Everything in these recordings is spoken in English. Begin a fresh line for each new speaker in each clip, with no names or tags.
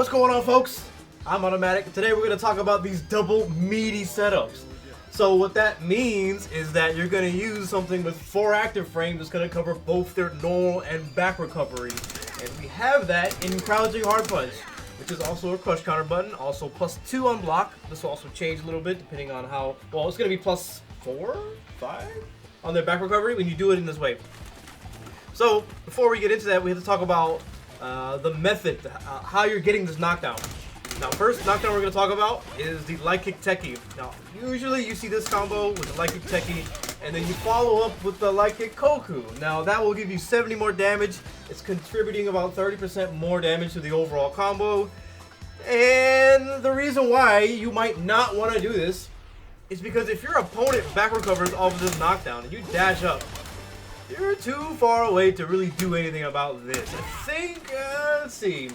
What's going on, folks? I'm AutoMattock. Today we're going to talk about these double meaty setups. So what that means is that you're going to use something with 4 active frames that's going to cover both their normal and back recovery. And we have that in crouching hard punch, which is also a crush counter button, also +2 on block. This will also change a little bit depending on how, well, it's going to be +4, 5 on their back recovery when you do it in this way. So before we get into that, we have to talk about the method, how you're getting this knockdown. Now, first knockdown we're going to talk about is the light kick techie. Now, usually you see this combo with the light kick techie, and then you follow up with the light kick koku. Now, that will give you 70 more damage. It's contributing about 30% more damage to the overall combo. And the reason why you might not want to do this is because if your opponent back recovers off of this knockdown and you dash up, you're too far away to really do anything about this. I think, let's see.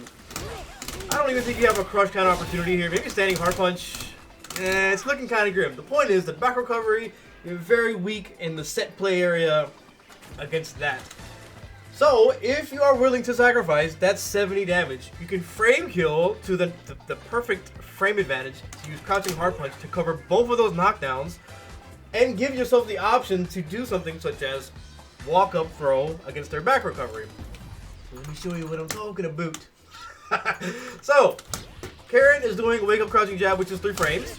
I don't even think you have a crush counter opportunity here. Maybe standing hard punch. It's looking kind of grim. The point is, the back recovery, you're very weak in the set play area against that. So, if you are willing to sacrifice that 70 damage, you can frame kill to the perfect frame advantage to use crouching hard punch to cover both of those knockdowns and give yourself the option to do something such as walk up throw against their back recovery. Let me show you what I'm talking about. So, Karen is doing a wake up crouching jab, which is 3 frames.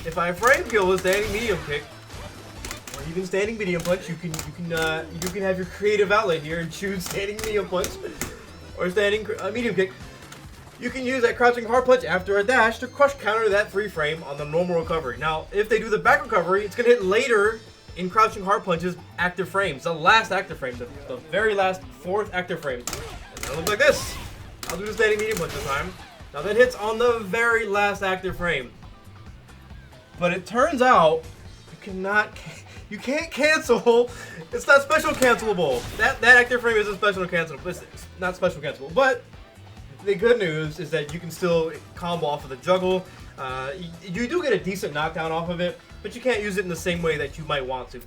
If I frame kill with standing medium kick, or even standing medium punch, you can have your creative outlet here and choose standing medium punch or standing medium kick. You can use that crouching hard punch after a dash to crush counter that 3 frame on the normal recovery. Now, if they do the back recovery, it's gonna hit later in crouching hard punches active frames, the last active frame, the very last 4th active frame. It's gonna look like this. I'll do the standing medium punch this time. Now that hits on the very last active frame. But it turns out you can't cancel. It's not special cancelable. That active frame isn't special cancelable. It's not special cancelable. But the good news is that you can still combo off of the juggle. You do get a decent knockdown off of it, but you can't use it in the same way that you might want to.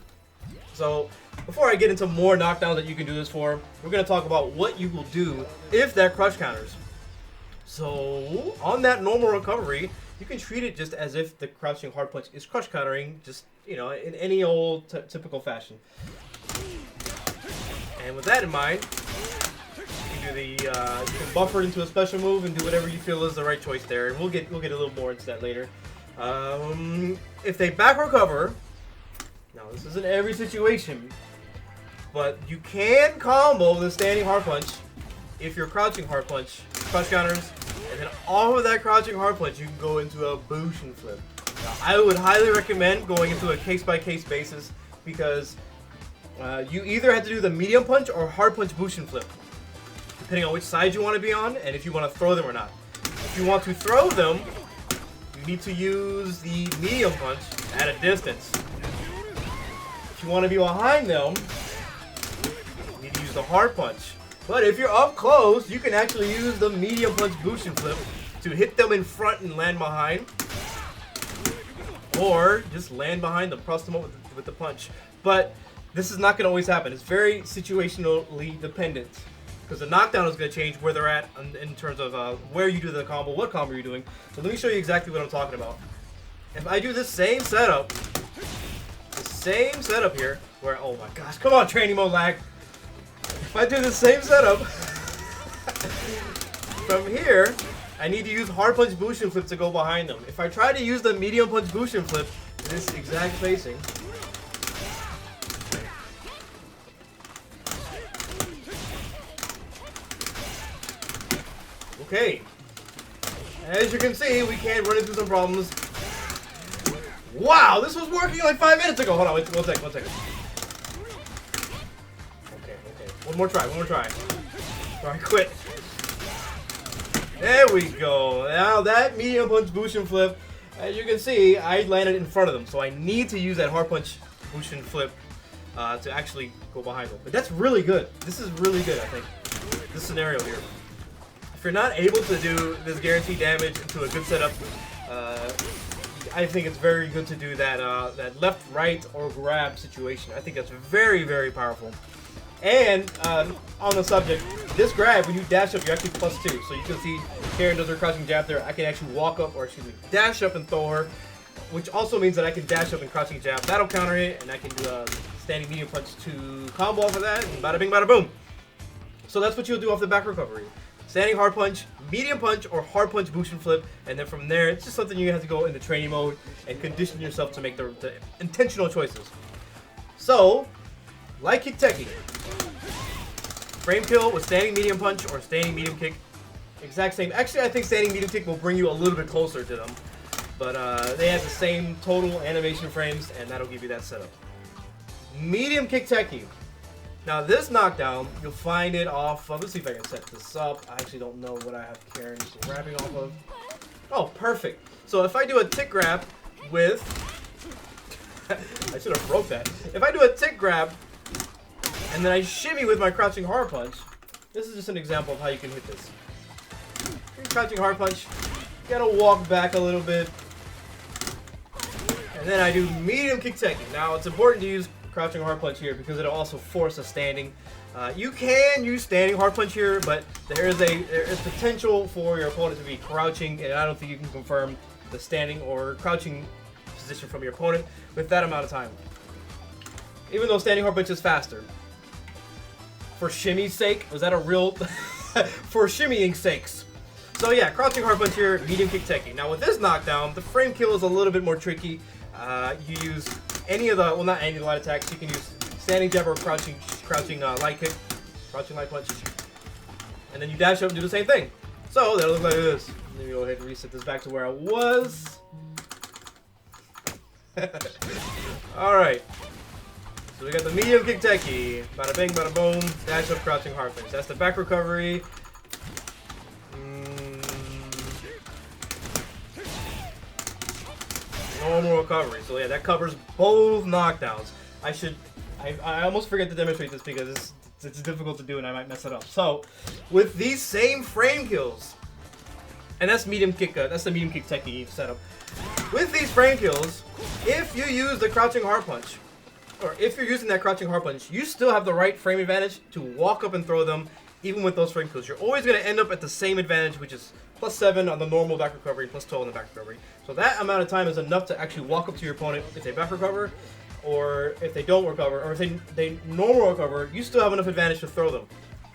So, before I get into more knockdowns that you can do this for, we're going to talk about what you will do if that crush counters. So, on that normal recovery, you can treat it just as if the crouching hard punch is crush countering, just, you know, in any old typical fashion. And with that in mind, you can do you can buffer it into a special move and do whatever you feel is the right choice there. And we'll get a little more into that later. If they back recover, now this isn't every situation, but you can combo the standing hard punch if you're crouching hard punch, crush counters, and then off of that crouching hard punch you can go into a Bushin flip. Now, I would highly recommend going into a case-by-case basis because you either have to do the medium punch or hard punch Bushin flip, depending on which side you want to be on and if you want to throw them or not. If you want to throw them, you need to use the medium punch at a distance. If you want to be behind them, you need to use the hard punch. But if you're up close, you can actually use the medium punch Bushin flip to hit them in front and land behind. Or just land behind them, cross them up with the punch. But this is not going to always happen. It's very situationally dependent, because the knockdown is going to change where they're at in terms of where you do the combo, what combo you're doing. So let me show you exactly what I'm talking about. If I do this same setup, here, where, oh my gosh, come on, training mode lag. If I do the same setup, from here, I need to use hard punch Bushin flip to go behind them. If I try to use the medium punch Bushin flip, this exact spacing, okay, as you can see, we can run into some problems. Wow, this was working like 5 minutes ago. Hold on, wait, one second. Okay. One more try. Sorry, quit. There we go. Now that medium punch Bushin flip, as you can see, I landed in front of them. So I need to use that hard punch Bushin flip to actually go behind them. But that's really good. This is really good, I think. This scenario here. If you're not able to do this guaranteed damage into a good setup, I think it's very good to do that that left, right, or grab situation. I think that's very, very powerful. And on the subject, this grab, when you dash up, you're actually +2. So you can see Karen does her crouching jab there. I can actually walk up, or excuse me, dash up and throw her, which also means that I can dash up and crouching jab. That'll counter it, and I can do a standing medium punch to combo off of that, and bada bing, bada boom. So that's what you'll do off the back recovery. Standing hard punch, medium punch, or hard punch boost and flip, and then from there, it's just something you have to go into training mode and condition yourself to make the intentional choices. So, light kick techie. Frame kill with standing medium punch or standing medium kick. Exact same. Actually, I think standing medium kick will bring you a little bit closer to them. But they have the same total animation frames, and that'll give you that setup. Medium kick techie. Now this knockdown, you'll find it off of, let's see if I can set this up. I actually don't know what I have Karen grabbing off of. Oh, perfect. So if I do a tick grab with, I should have broke that. If I do a tick grab, and then I shimmy with my crouching hard punch, this is just an example of how you can hit this. Crouching hard punch, you gotta walk back a little bit. And then I do medium kick techie. Now it's important to use crouching hard punch here because it'll also force a standing. You can use standing hard punch here, but there is potential for your opponent to be crouching, and I don't think you can confirm the standing or crouching position from your opponent with that amount of time. Even though standing hard punch is faster. For shimmy's sake, was that a real? For shimmying sakes. So yeah, crouching hard punch here, medium kick techie. Now with this knockdown, the frame kill is a little bit more tricky. You use any of the, well, not any of the light attacks. You can use standing jab or crouching light kick, crouching light punch, and then you dash up and do the same thing. So that'll look like this. Let me go ahead and reset this back to where I was. All right. So we got the medium kick techie, bada bing, bada boom, dash up, crouching hard punch. That's the back recovery. Normal recovery. So yeah, that covers both knockdowns. I almost forget to demonstrate this because it's difficult to do and I might mess it up. So with these same frame kills, and that's medium kick. That's the medium kick techie setup. With these frame kills, if you use the crouching hard punch, or if you're using that crouching hard punch, you still have the right frame advantage to walk up and throw them, even with those frame kills. You're always going to end up at the same advantage, which is +7 on the normal back recovery, +12 on the back recovery. So that amount of time is enough to actually walk up to your opponent if they back recover, or if they don't recover, or if they normal recover, you still have enough advantage to throw them.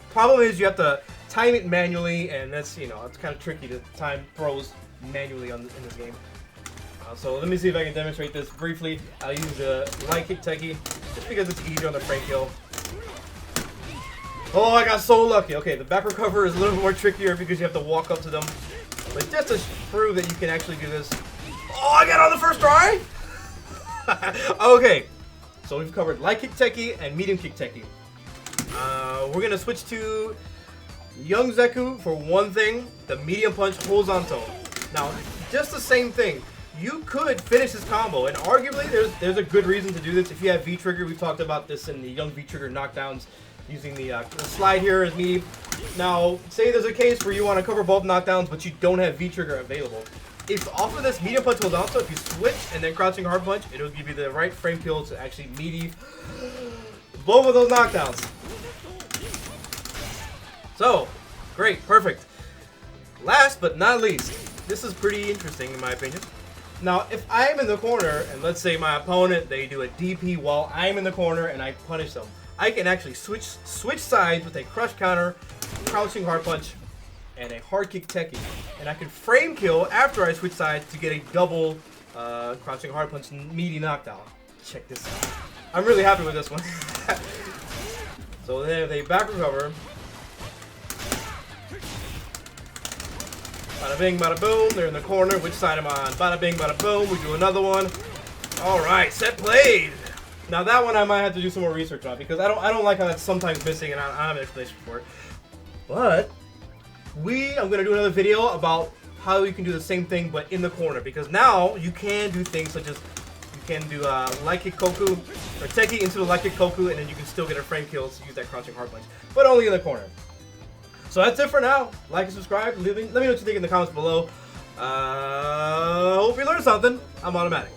Problem is you have to time it manually, and that's, you know, it's kind of tricky to time throws manually in this game. So let me see if I can demonstrate this briefly. I'll use the light kick techie just because it's easier on the frame kill. Oh, I got so lucky. Okay, the back recover is a little bit more trickier because you have to walk up to them. But just to prove that you can actually do this. Oh, I got on the first try! Okay, so we've covered light kick techie and medium kick techie. We're going to switch to young Zeku for one thing, the medium punch horizontal. Now, just the same thing. You could finish this combo, and arguably there's a good reason to do this. If you have V-trigger, we've talked about this in the young V-trigger knockdowns, using the slide here as Meaty. Now, say there's a case where you want to cover both knockdowns, but you don't have V-trigger available. If off of this medium punch horizontal, if you switch and then crouching hard punch, it'll give you the right frame kill to actually Meaty both of those knockdowns. So, great, perfect. Last but not least, this is pretty interesting in my opinion. Now, if I'm in the corner, and let's say my opponent, they do a DP while I'm in the corner and I punish them, I can actually switch sides with a crush counter, crouching hard punch, and a hard kick techie. And I can frame kill after I switch sides to get a double crouching hard punch Meaty knockdown. Check this out. I'm really happy with this one. So then if they back recover, bada bing, bada boom, they're in the corner. Which side am I on? Bada bing, bada boom, we do another one. Alright, set played. Now that one I might have to do some more research on because I don't like how that's sometimes missing and I don't have an explanation for it. But I'm gonna do another video about how you can do the same thing but in the corner, because now you can do things such as you can do light kick Koku or techie into the light kick Koku, and then you can still get a frame kill to use that crouching hard punch, but only in the corner. So that's it for now. Like and subscribe. Let me know what you think in the comments below. Hope you learned something. I'm AutoMattock.